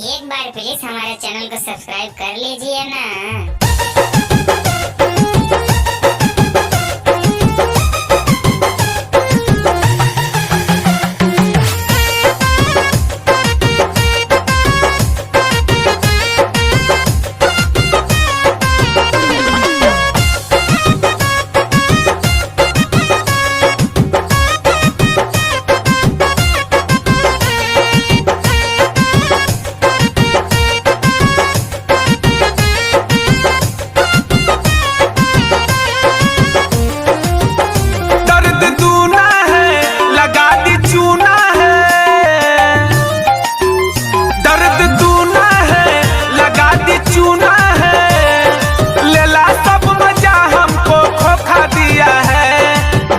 एक बार प्लीज हमारे चैनल को सब्सक्राइब कर लीजिए ना।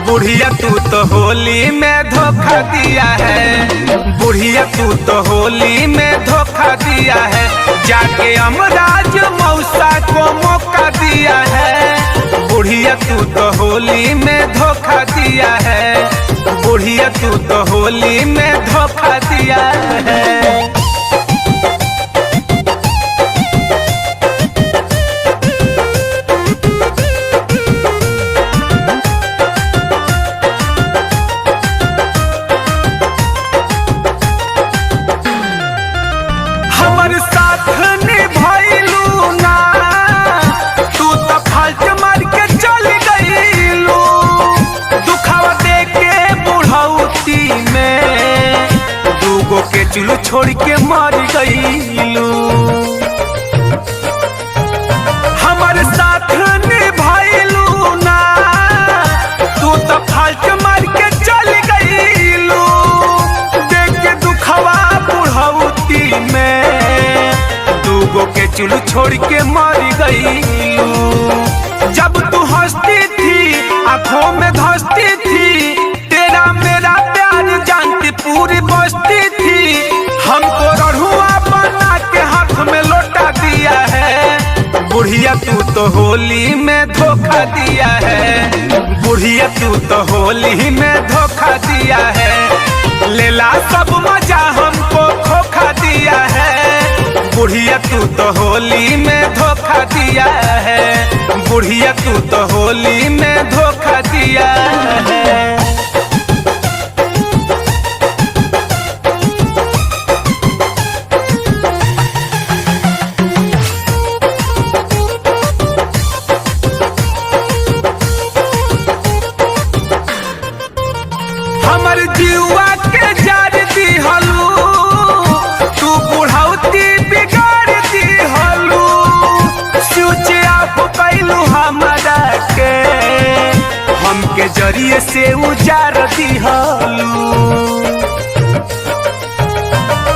बुढ़िया तू तो होली में धोखा दिया है, बुढ़िया तू तो होली में धोखा दिया है, जाके अमराज मौसा को मौका दिया है। बुढ़िया तू तो होली में धोखा दिया है, बुढ़िया तू तो होली में धोखा दिया है। हमर साथ निभाइलू ना, तू तो फाल्ट मार के चल गईलू, दुखावा दे के बुढ़ौती में दूगो के चुलू छोड़ के मर गईलू। हमर साथ निभाइलू ना, तू तो फाल्ट मार के चल गईलू, देख के दुखावा बुढ़ौती में दूगो के चुलू छोड़ के मर गईलू। जब तू हंसती थी आंखों में धंसती थी, तेरा मेरा प्यार जानती पूरी बस्ती थी, हमको रढ़ुआ बना के हाथ में लौटा दिया है। बुढ़िया तू तो होली में धोखा दिया है, बुढ़िया तू तो होली में धोखा दिया है, लेला सब मजा हमको खोखा दिया है। बुढ़िया तू तो होली में धोखा दिया है, बुढ़िया तू तो होली में धोखा दिया है। हमर जीवा के जार दिहलू, तू बुढ़ौती बिगाड़ दिहलू, स्विच ऑफ कैलू हमरा के, हमके जरिए से उजार दिहलू।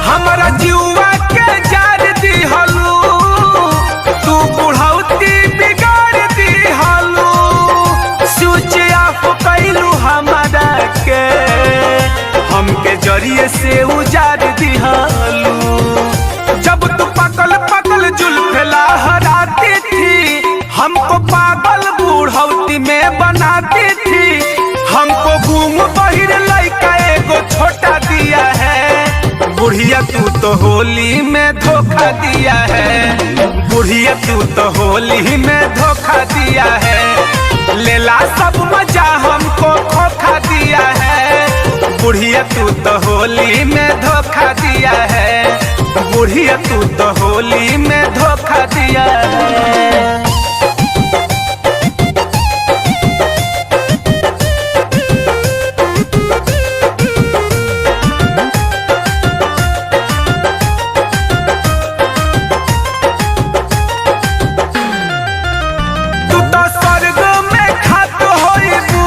हमरा जीवा के जार दिहलू, तू बुढ़ौती बिगाड़ दिहलू, स्विच ऑफ कैलू हमरा के, हमके जरिए से उजार दिहलू। जब तू पकल पकल जुल्फ लहराती थी, हमको पागल बुढ़ौती में बनाती थी, हमको घूम बहिर लइका एगो छोटा दिया है। बुढ़िया तू तो होली में धोखा दिया है, बुढ़िया तू तो होली में धोखा दिया है, लेला सब मजा हमको खोखा दिया है। बुढ़िया तू तो होली में धोखा दिया है, बुढ़िया तू तो होली में धोखा दिया है। तू तो स्वर्ग में खात होइबू,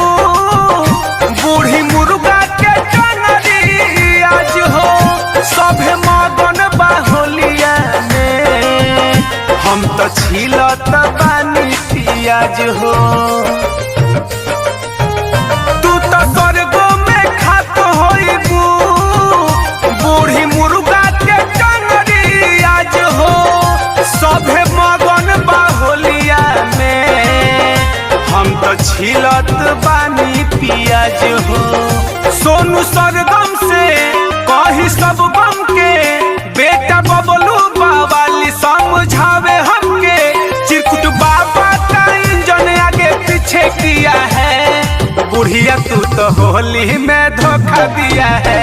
बूढ़ी मुर्गा के टंगरी आज हो, सभे मगन बाहोलिया में, हम तो छिलत बानी पियाज हो। तू तो स्वर्ग में खात होइबू, बूढ़ी मुर्गा के टंगरी आज हो, सभे मगन बाहोलिया में, हम तो छिलत बानी पियाज हो। सोनू सरगम से कही सब गम के, बेटा बबलू बुढ़िया तू तो होली में धोखा दिया है,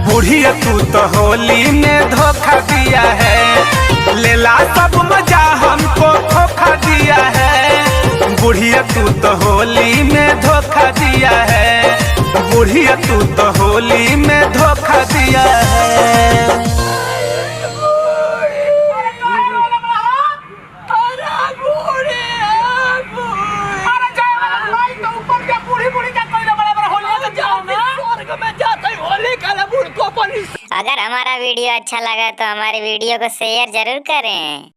बुढ़िया तू तो होली में धोखा दिया है, लेला सब मजा हमको धोखा दिया है। बुढ़िया तू तो होली में धोखा दिया है, बुढ़िया तू तो होली में धोखा दिया है। अगर हमारा वीडियो अच्छा लगा तो हमारे वीडियो को शेयर जरूर करें।